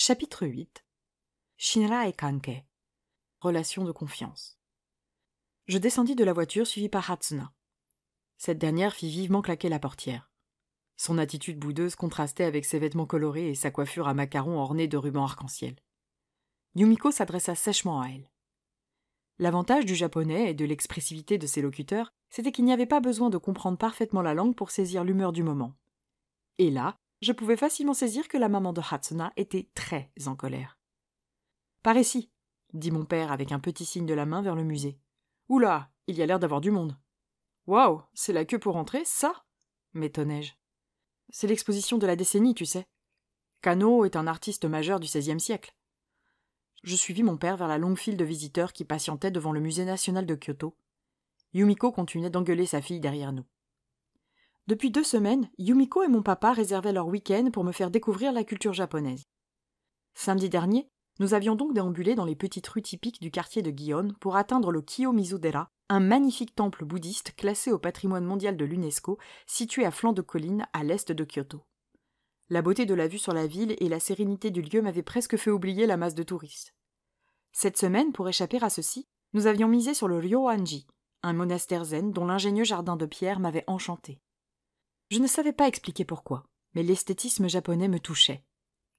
Chapitre 8. Shinrai Kanke. Relation de confiance. Je descendis de la voiture suivie par Hatsuna. Cette dernière fit vivement claquer la portière. Son attitude boudeuse contrastait avec ses vêtements colorés et sa coiffure à macarons ornée de rubans arc-en-ciel. Yumiko s'adressa sèchement à elle. L'avantage du japonais et de l'expressivité de ses locuteurs, c'était qu'il n'y avait pas besoin de comprendre parfaitement la langue pour saisir l'humeur du moment. Et là, je pouvais facilement saisir que la maman de Hatsuna était très en colère. « Par ici !» dit mon père avec un petit signe de la main vers le musée. « Oula, il y a l'air d'avoir du monde. »« Waouh, c'est la queue pour entrer, ça ?» m'étonnai-je. « C'est l'exposition de la décennie, tu sais. Kano est un artiste majeur du XVIe siècle. » Je suivis mon père vers la longue file de visiteurs qui patientaient devant le musée national de Kyoto. Yumiko continuait d'engueuler sa fille derrière nous. Depuis 2 semaines, Yumiko et mon papa réservaient leur week-end pour me faire découvrir la culture japonaise. Samedi dernier, nous avions donc déambulé dans les petites rues typiques du quartier de Gion pour atteindre le Kiyomizu-dera, un magnifique temple bouddhiste classé au patrimoine mondial de l'UNESCO, situé à flanc de colline à l'est de Kyoto. La beauté de la vue sur la ville et la sérénité du lieu m'avaient presque fait oublier la masse de touristes. Cette semaine, pour échapper à ceci, nous avions misé sur le Ryoanji, un monastère zen dont l'ingénieux jardin de pierre m'avait enchanté. Je ne savais pas expliquer pourquoi, mais l'esthétisme japonais me touchait.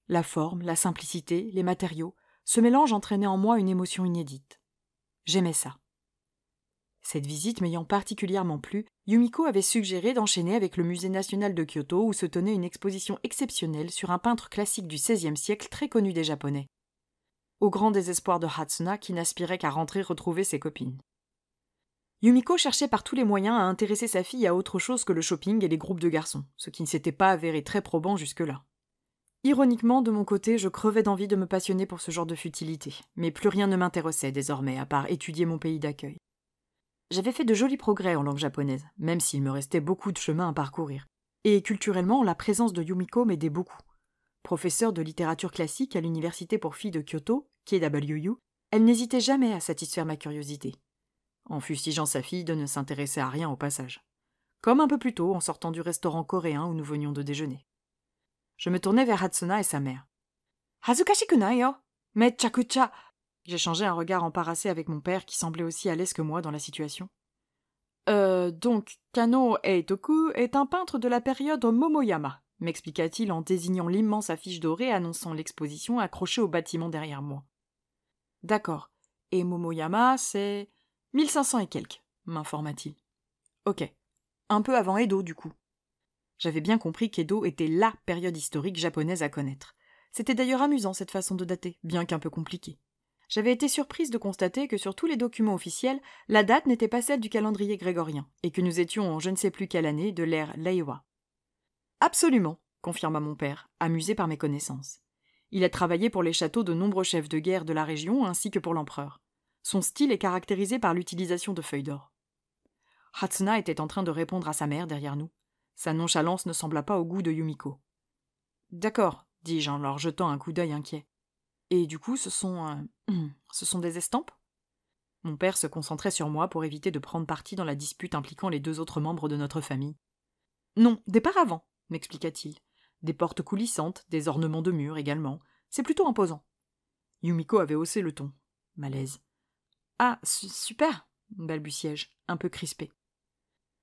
La forme, la simplicité, les matériaux, ce mélange entraînait en moi une émotion inédite. J'aimais ça. Cette visite m'ayant particulièrement plu, Yumiko avait suggéré d'enchaîner avec le musée national de Kyoto où se tenait une exposition exceptionnelle sur un peintre classique du XVIe siècle très connu des Japonais. Au grand désespoir de Hatsuna qui n'aspirait qu'à rentrer retrouver ses copines. Yumiko cherchait par tous les moyens à intéresser sa fille à autre chose que le shopping et les groupes de garçons, ce qui ne s'était pas avéré très probant jusque-là. Ironiquement, de mon côté, je crevais d'envie de me passionner pour ce genre de futilité, mais plus rien ne m'intéressait désormais, à part étudier mon pays d'accueil. J'avais fait de jolis progrès en langue japonaise, même s'il me restait beaucoup de chemin à parcourir. Et culturellement, la présence de Yumiko m'aidait beaucoup. Professeure de littérature classique à l'université pour filles de Kyoto, KWU, elle n'hésitait jamais à satisfaire ma curiosité. En fustigeant sa fille de ne s'intéresser à rien au passage. Comme un peu plus tôt en sortant du restaurant coréen où nous venions de déjeuner. Je me tournai vers Hatsuna et sa mère. « Hazukashiku nai yo, mechakucha !» J'échangeai un regard embarrassé avec mon père qui semblait aussi à l'aise que moi dans la situation. Donc, Kano Eitoku est un peintre de la période Momoyama, m'expliqua-t-il en désignant l'immense affiche dorée annonçant l'exposition accrochée au bâtiment derrière moi. D'accord. Et Momoyama, c'est 1500 et quelques, m'informa-t-il. Ok. Un peu avant Edo, du coup. J'avais bien compris qu'Edo était LA période historique japonaise à connaître. C'était d'ailleurs amusant cette façon de dater, bien qu'un peu compliquée. J'avais été surprise de constater que sur tous les documents officiels, la date n'était pas celle du calendrier grégorien, et que nous étions en je ne sais plus quelle année de l'ère Reiwa. Absolument, confirma mon père, amusé par mes connaissances. Il a travaillé pour les châteaux de nombreux chefs de guerre de la région ainsi que pour l'empereur. Son style est caractérisé par l'utilisation de feuilles d'or. Hatsuna était en train de répondre à sa mère derrière nous. Sa nonchalance ne sembla pas au goût de Yumiko. « D'accord, dis-je en leur jetant un coup d'œil inquiet. Et du coup, ce sont des estampes ?» Mon père se concentrait sur moi pour éviter de prendre parti dans la dispute impliquant les 2 autres membres de notre famille. « Non, des paravents, m'expliqua-t-il. Des portes coulissantes, des ornements de mur également. C'est plutôt imposant. » Yumiko avait haussé le ton. Malaise. « Ah, super !» balbutiai-je, un peu crispé.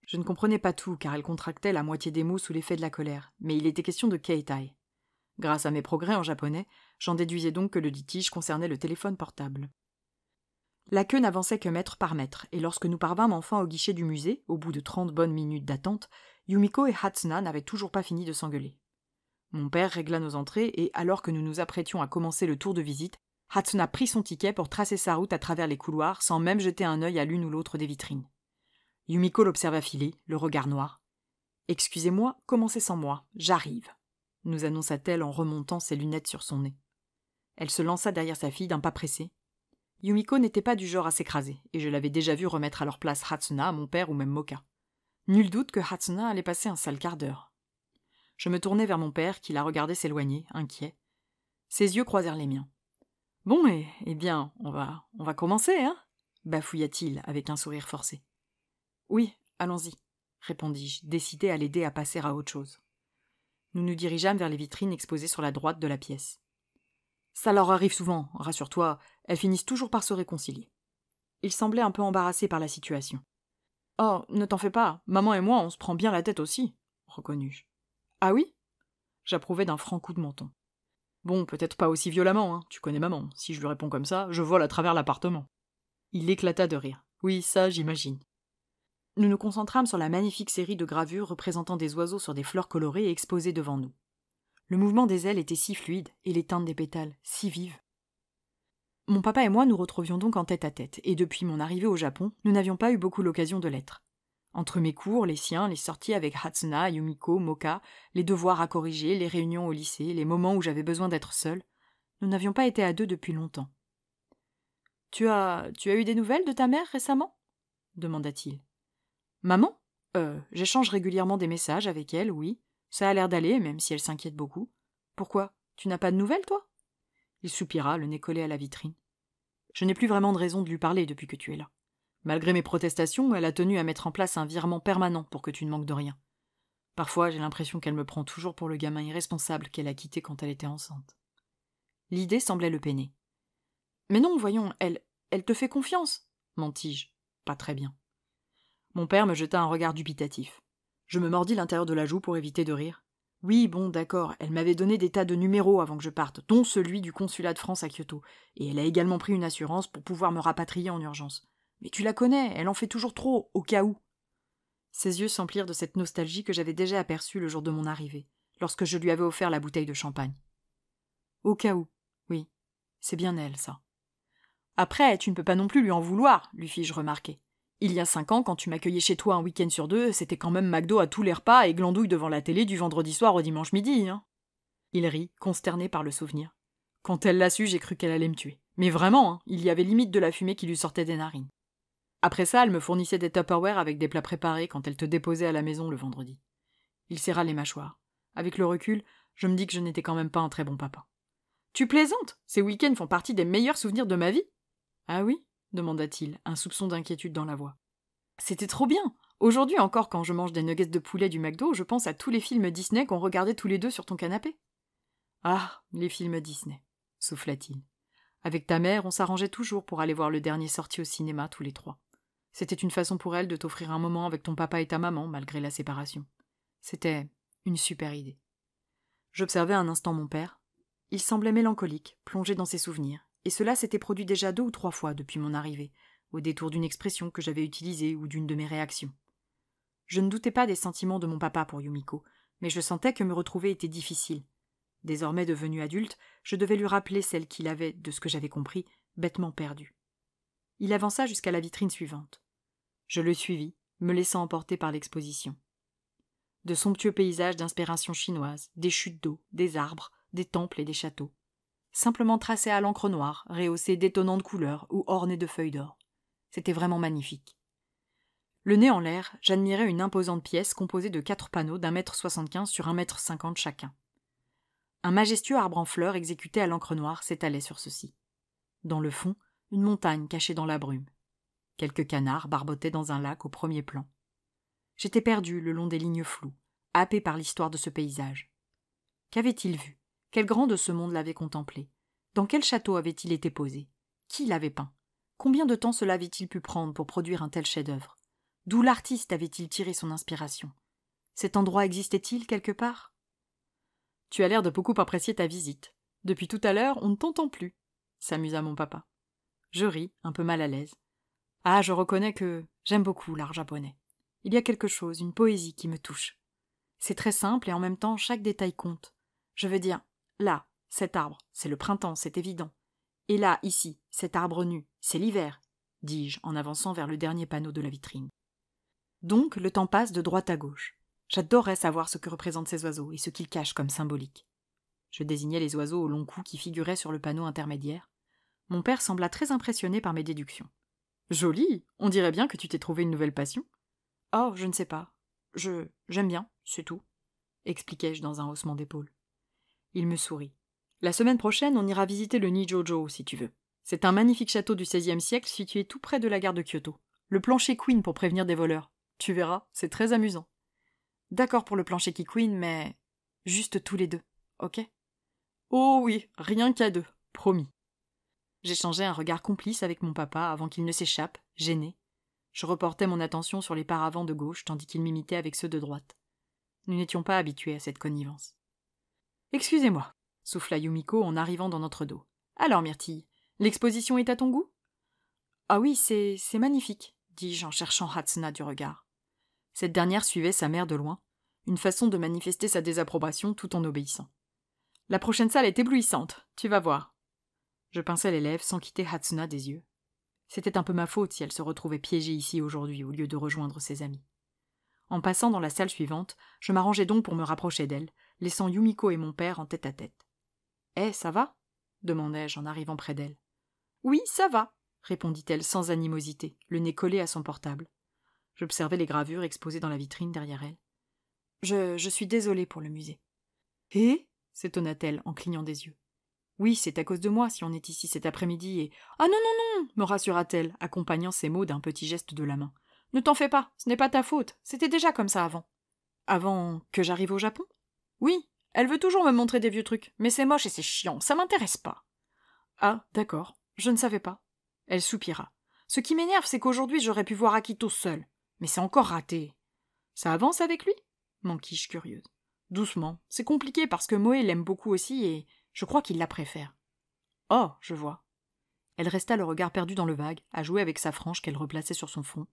Je ne comprenais pas tout, car elle contractait la moitié des mots sous l'effet de la colère, mais il était question de keitai. Grâce à mes progrès en japonais, j'en déduisais donc que le litige concernait le téléphone portable. La queue n'avançait que mètre par mètre, et lorsque nous parvînmes enfin au guichet du musée, au bout de 30 bonnes minutes d'attente, Yumiko et Hatsuna n'avaient toujours pas fini de s'engueuler. Mon père régla nos entrées, et alors que nous nous apprêtions à commencer le tour de visite, Hatsuna prit son ticket pour tracer sa route à travers les couloirs, sans même jeter un œil à l'une ou l'autre des vitrines. Yumiko l'observa filer, le regard noir. « Excusez-moi, commencez sans moi, j'arrive », nous annonça-t-elle en remontant ses lunettes sur son nez. Elle se lança derrière sa fille d'un pas pressé. Yumiko n'était pas du genre à s'écraser, et je l'avais déjà vue remettre à leur place Hatsuna, mon père ou même Moka. Nul doute que Hatsuna allait passer un sale quart d'heure. Je me tournai vers mon père, qui la regardait s'éloigner, inquiet. Ses yeux croisèrent les miens. « Bon, eh bien, on va commencer, hein ?» bafouilla-t-il avec un sourire forcé. « Oui, allons-y, » répondis-je, décidé à l'aider à passer à autre chose. Nous nous dirigeâmes vers les vitrines exposées sur la droite de la pièce. Ça leur arrive souvent, rassure-toi, elles finissent toujours par se réconcilier. Il semblait un peu embarrassé par la situation. Oh, ne t'en fais pas, maman et moi, on se prend bien la tête aussi, reconnus-je. Ah oui? J'approuvais d'un franc coup de menton. Bon, peut-être pas aussi violemment, hein, tu connais maman. Si je lui réponds comme ça, je vole à travers l'appartement. Il éclata de rire. Oui, ça, j'imagine. Nous nous concentrâmes sur la magnifique série de gravures représentant des oiseaux sur des fleurs colorées exposées devant nous. Le mouvement des ailes était si fluide, et les teintes des pétales, si vives. Mon papa et moi nous retrouvions donc en tête-à-tête, et depuis mon arrivée au Japon, nous n'avions pas eu beaucoup l'occasion de l'être. Entre mes cours, les siens, les sorties avec Hatsuna, Yumiko, Moka, les devoirs à corriger, les réunions au lycée, les moments où j'avais besoin d'être seule, nous n'avions pas été à deux depuis longtemps. Tu as eu des nouvelles de ta mère récemment ? Demanda-t-il. Maman ? J'échange régulièrement des messages avec elle, oui. Ça a l'air d'aller, même si elle s'inquiète beaucoup. Pourquoi ? Tu n'as pas de nouvelles, toi ? Il soupira, le nez collé à la vitrine. Je n'ai plus vraiment de raison de lui parler depuis que tu es là. Malgré mes protestations, elle a tenu à mettre en place un virement permanent pour que tu ne manques de rien. Parfois, j'ai l'impression qu'elle me prend toujours pour le gamin irresponsable qu'elle a quitté quand elle était enceinte. L'idée semblait le peiner. Mais non, voyons, elle te fait confiance, mentis-je. Pas très bien. Mon père me jeta un regard dubitatif. Je me mordis l'intérieur de la joue pour éviter de rire. Oui, bon, d'accord, elle m'avait donné des tas de numéros avant que je parte, dont celui du consulat de France à Kyoto, et elle a également pris une assurance pour pouvoir me rapatrier en urgence. Mais tu la connais, elle en fait toujours trop, au cas où. Ses yeux s'emplirent de cette nostalgie que j'avais déjà aperçue le jour de mon arrivée, lorsque je lui avais offert la bouteille de champagne. Au cas où, oui, c'est bien elle, ça. Après, tu ne peux pas non plus lui en vouloir, lui fis-je remarquer. Il y a 5 ans, quand tu m'accueillais chez toi un week-end sur 2, c'était quand même McDo à tous les repas et glandouille devant la télé du vendredi soir au dimanche midi, hein. Il rit, consterné par le souvenir. Quand elle l'a su, j'ai cru qu'elle allait me tuer. Mais vraiment, hein, il y avait limite de la fumée qui lui sortait des narines. Après ça, elle me fournissait des Tupperware avec des plats préparés quand elle te déposait à la maison le vendredi. Il serra les mâchoires. Avec le recul, je me dis que je n'étais quand même pas un très bon papa. Tu plaisantes ? Ces week-ends font partie des meilleurs souvenirs de ma vie ? Ah oui ? Demanda-t-il, un soupçon d'inquiétude dans la voix. C'était trop bien. Aujourd'hui encore, quand je mange des nuggets de poulet du McDo, je pense à tous les films Disney qu'on regardait tous les deux sur ton canapé. Ah, les films Disney, souffla-t-il. Avec ta mère, on s'arrangeait toujours pour aller voir le dernier sorti au cinéma tous les 3. C'était une façon pour elle de t'offrir un moment avec ton papa et ta maman, malgré la séparation. C'était une super idée. J'observais un instant mon père. Il semblait mélancolique, plongé dans ses souvenirs, et cela s'était produit déjà 2 ou 3 fois depuis mon arrivée, au détour d'une expression que j'avais utilisée ou d'une de mes réactions. Je ne doutais pas des sentiments de mon papa pour Yumiko, mais je sentais que me retrouver était difficile. Désormais devenu adulte, je devais lui rappeler celle qu'il avait, de ce que j'avais compris, bêtement perdue. Il avança jusqu'à la vitrine suivante. Je le suivis, me laissant emporter par l'exposition. De somptueux paysages d'inspiration chinoise, des chutes d'eau, des arbres, des temples et des châteaux. Simplement tracés à l'encre noire, rehaussés d'étonnantes couleurs ou ornés de feuilles d'or. C'était vraiment magnifique. Le nez en l'air, j'admirais une imposante pièce composée de 4 panneaux d'1,75 m sur 1,50 m chacun. Un majestueux arbre en fleurs exécuté à l'encre noire s'étalait sur ceux-ci. Dans le fond, une montagne cachée dans la brume. Quelques canards barbotaient dans un lac au premier plan. J'étais perdu le long des lignes floues, happé par l'histoire de ce paysage. Qu'avait-il vu ? Quel grand de ce monde l'avait contemplé ? Dans quel château avait-il été posé ? Qui l'avait peint ? Combien de temps cela avait-il pu prendre pour produire un tel chef-d'œuvre ? D'où l'artiste avait-il tiré son inspiration ? Cet endroit existait-il quelque part ? Tu as l'air de beaucoup apprécier ta visite. Depuis tout à l'heure, on ne t'entend plus, s'amusa mon papa. Je ris, un peu mal à l'aise. Ah, je reconnais que j'aime beaucoup l'art japonais. Il y a quelque chose, une poésie qui me touche. C'est très simple et en même temps, chaque détail compte. Je veux dire, là, cet arbre, c'est le printemps, c'est évident. Et là, ici, cet arbre nu, c'est l'hiver, dis-je en avançant vers le dernier panneau de la vitrine. Donc, le temps passe de droite à gauche. J'adorerais savoir ce que représentent ces oiseaux et ce qu'ils cachent comme symbolique. Je désignais les oiseaux au long cou qui figuraient sur le panneau intermédiaire. Mon père sembla très impressionné par mes déductions. Joli, on dirait bien que tu t'es trouvé une nouvelle passion. Oh, je ne sais pas. J'aime bien, c'est tout, expliquai-je dans un haussement d'épaule. Il me sourit. La semaine prochaine, on ira visiter le Nijojo, si tu veux. C'est un magnifique château du XVIe siècle situé tout près de la gare de Kyoto. Le plancher Queen pour prévenir des voleurs. Tu verras, c'est très amusant. D'accord pour le plancher qui Queen, mais juste tous les 2, ok ? Oh oui, rien qu'à 2, Promis. J'échangeais un regard complice avec mon papa avant qu'il ne s'échappe, gêné. Je reportais mon attention sur les paravents de gauche tandis qu'il m'imitait avec ceux de droite. Nous n'étions pas habitués à cette connivence. « Excusez-moi » souffla Yumiko en arrivant dans notre dos. « Alors, Myrtille, l'exposition est à ton goût ?»« Ah oui, c'est magnifique » dis-je en cherchant Hatsuna du regard. Cette dernière suivait sa mère de loin, une façon de manifester sa désapprobation tout en obéissant. « La prochaine salle est éblouissante, tu vas voir. » Je pinçais les lèvres sans quitter Hatsuna des yeux. C'était un peu ma faute si elle se retrouvait piégée ici aujourd'hui au lieu de rejoindre ses amis. En passant dans la salle suivante, je m'arrangeais donc pour me rapprocher d'elle, laissant Yumiko et mon père en tête-à-tête. « Eh, ça va ?» demandai-je en arrivant près d'elle. « Oui, ça va » répondit-elle sans animosité, le nez collé à son portable. J'observais les gravures exposées dans la vitrine derrière elle. « Je suis désolée pour le musée. »« Et » s'étonna-t-elle en clignant des yeux. « Oui, c'est à cause de moi si on est ici cet après-midi et... »« Ah non, non, non » me rassura-t-elle, accompagnant ses mots d'un petit geste de la main. « Ne t'en fais pas, ce n'est pas ta faute, c'était déjà comme ça avant. »« Avant que j'arrive au Japon ?»« Oui, elle veut toujours me montrer des vieux trucs, mais c'est moche et c'est chiant, ça m'intéresse pas. »« Ah, d'accord, je ne savais pas. » Elle soupira. « Ce qui m'énerve, c'est qu'aujourd'hui j'aurais pu voir Akito seul. Mais c'est encore raté. »« Ça avance avec lui ?» m'enquis-je curieuse. « Doucement, c'est compliqué parce que Moé l'aime beaucoup aussi et je crois qu'il la préfère. »« Oh, je vois. » Elle resta le regard perdu dans le vague, à jouer avec sa frange qu'elle replaçait sur son front.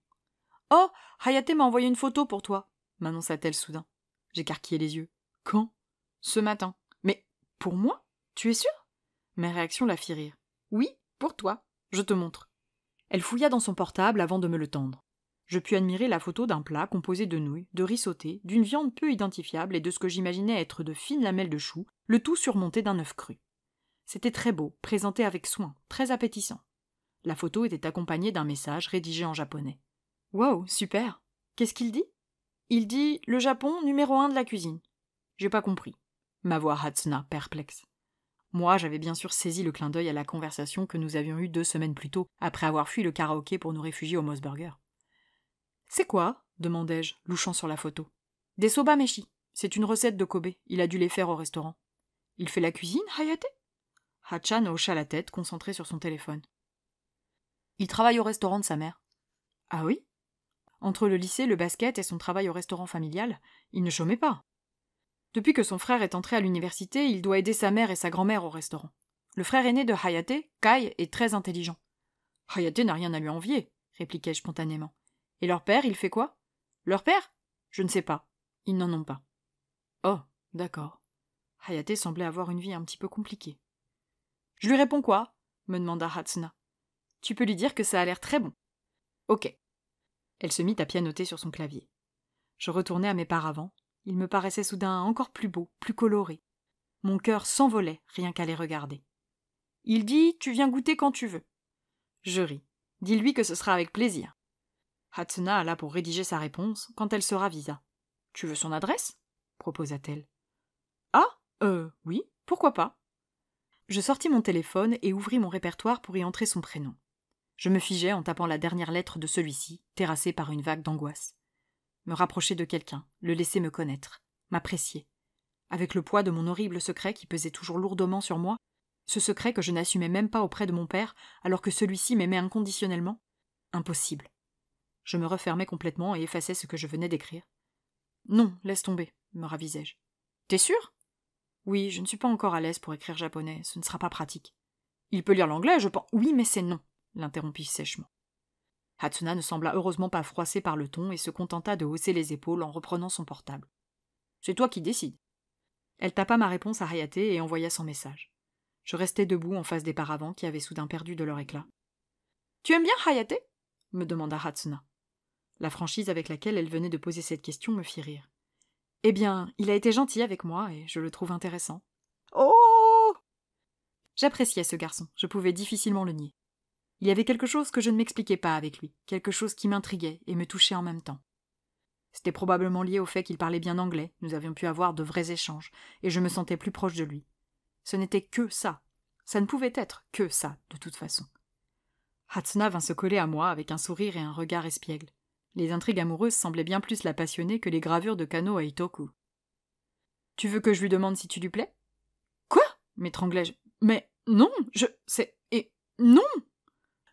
« Oh, Hayate m'a envoyé une photo pour toi » m'annonça-t-elle soudain. J'écarquillai les yeux. « Quand ?»« Ce matin. »« Mais pour moi ? Tu es sûre ?» Ma réaction la fit rire. « Oui, pour toi. Je te montre. » Elle fouilla dans son portable avant de me le tendre. Je pus admirer la photo d'un plat composé de nouilles, de riz sauté, d'une viande peu identifiable et de ce que j'imaginais être de fines lamelles de choux, le tout surmonté d'un œuf cru. C'était très beau, présenté avec soin, très appétissant. La photo était accompagnée d'un message rédigé en japonais. « Wow, super. Qu'est-ce qu'il dit ?»« Il dit « Le Japon, numéro 1 de la cuisine. » J'ai pas compris. M'avoua Hatsuna, perplexe. Moi, j'avais bien sûr saisi le clin d'œil à la conversation que nous avions eue 2 semaines plus tôt, après avoir fui le karaoké pour nous réfugier au Moss Burger. « C'est quoi ?» demandai-je, louchant sur la photo. « Des soba meshi. C'est une recette de Kobe. Il a dû les faire au restaurant. »« Il fait la cuisine, Hayate ?» Hachan hocha la tête, concentré sur son téléphone. « Il travaille au restaurant de sa mère. »« Ah oui ?» Entre le lycée, le basket et son travail au restaurant familial, il ne chômait pas. Depuis que son frère est entré à l'université, il doit aider sa mère et sa grand-mère au restaurant. Le frère aîné de Hayate, Kai, est très intelligent. « Hayate n'a rien à lui envier, » répliquai-je spontanément. « Et leur père, il fait quoi ?»« Leur père ? Je ne sais pas. Ils n'en ont pas. »« Oh, d'accord. » Hayate semblait avoir une vie un petit peu compliquée. « Je lui réponds quoi ?» me demanda Hatsuna. « Tu peux lui dire que ça a l'air très bon. »« Ok. » Elle se mit à pianoter sur son clavier. Je retournai à mes paravents. Ils me paraissaient soudain encore plus beaux, plus colorés. Mon cœur s'envolait rien qu'à les regarder. Il dit « Tu viens goûter quand tu veux. » Je ris. « Dis-lui que ce sera avec plaisir. » Hatsuna alla pour rédiger sa réponse quand elle se ravisa. « Tu veux son adresse ?» proposa-t-elle. « Ah, oui, pourquoi pas ?» Je sortis mon téléphone et ouvris mon répertoire pour y entrer son prénom. Je me figeai en tapant la dernière lettre de celui-ci, terrassé par une vague d'angoisse. Me rapprocher de quelqu'un, le laisser me connaître, m'apprécier. Avec le poids de mon horrible secret qui pesait toujours lourdement sur moi, ce secret que je n'assumais même pas auprès de mon père alors que celui-ci m'aimait inconditionnellement, impossible. Je me refermais complètement et effaçais ce que je venais d'écrire. « Non, laisse tomber, » me ravisai-je. « T'es sûr ?»« Oui, je ne suis pas encore à l'aise pour écrire japonais, ce ne sera pas pratique. »« Il peut lire l'anglais, je pense. »« Oui, mais c'est non, » l'interrompis sèchement. Hatsuna ne sembla heureusement pas froissé par le ton et se contenta de hausser les épaules en reprenant son portable. « C'est toi qui décides. » Elle tapa ma réponse à Hayate et envoya son message. Je restai debout en face des paravents qui avaient soudain perdu de leur éclat. « Tu aimes bien Hayate ?» me demanda Hatsuna. La franchise avec laquelle elle venait de poser cette question me fit rire. « Eh bien, il a été gentil avec moi et je le trouve intéressant. »« Oh !» J'appréciais ce garçon, je pouvais difficilement le nier. Il y avait quelque chose que je ne m'expliquais pas avec lui, quelque chose qui m'intriguait et me touchait en même temps. C'était probablement lié au fait qu'il parlait bien anglais, nous avions pu avoir de vrais échanges, et je me sentais plus proche de lui. Ce n'était que ça. Ça ne pouvait être que ça, de toute façon. Hatsuna vint se coller à moi avec un sourire et un regard espiègle. Les intrigues amoureuses semblaient bien plus la passionner que les gravures de Kano à Itoku. « Tu veux que je lui demande si tu lui plais ?»« Quoi ?» m'étranglai-je. « Mais Non, non.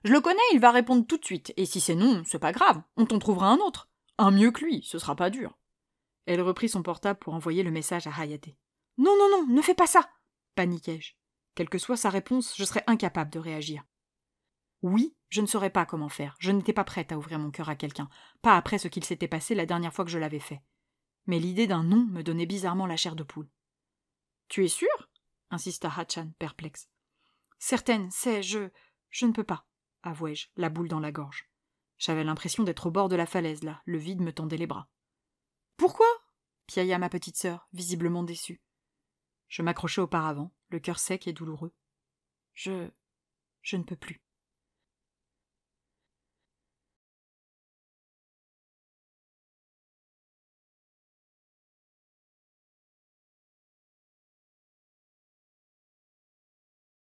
Je le connais, il va répondre tout de suite, et si c'est non, c'est pas grave, on t'en trouvera un autre. Un mieux que lui, ce sera pas dur. Elle reprit son portable pour envoyer le message à Hayaté. Non, non, non, ne fais pas ça, paniquai-je. Quelle que soit sa réponse, je serais incapable de réagir. Oui, je ne saurais pas comment faire, je n'étais pas prête à ouvrir mon cœur à quelqu'un, pas après ce qu'il s'était passé la dernière fois que je l'avais fait. Mais l'idée d'un non me donnait bizarrement la chair de poule. Tu es sûre insista Hachan, perplexe. Certaine, je ne peux pas, avouai-je, la boule dans la gorge. J'avais l'impression d'être au bord de la falaise, là, le vide me tendait les bras. Pourquoi piailla ma petite sœur, visiblement déçue. Je m'accrochai au paravent, le cœur sec et douloureux. Je ne peux plus.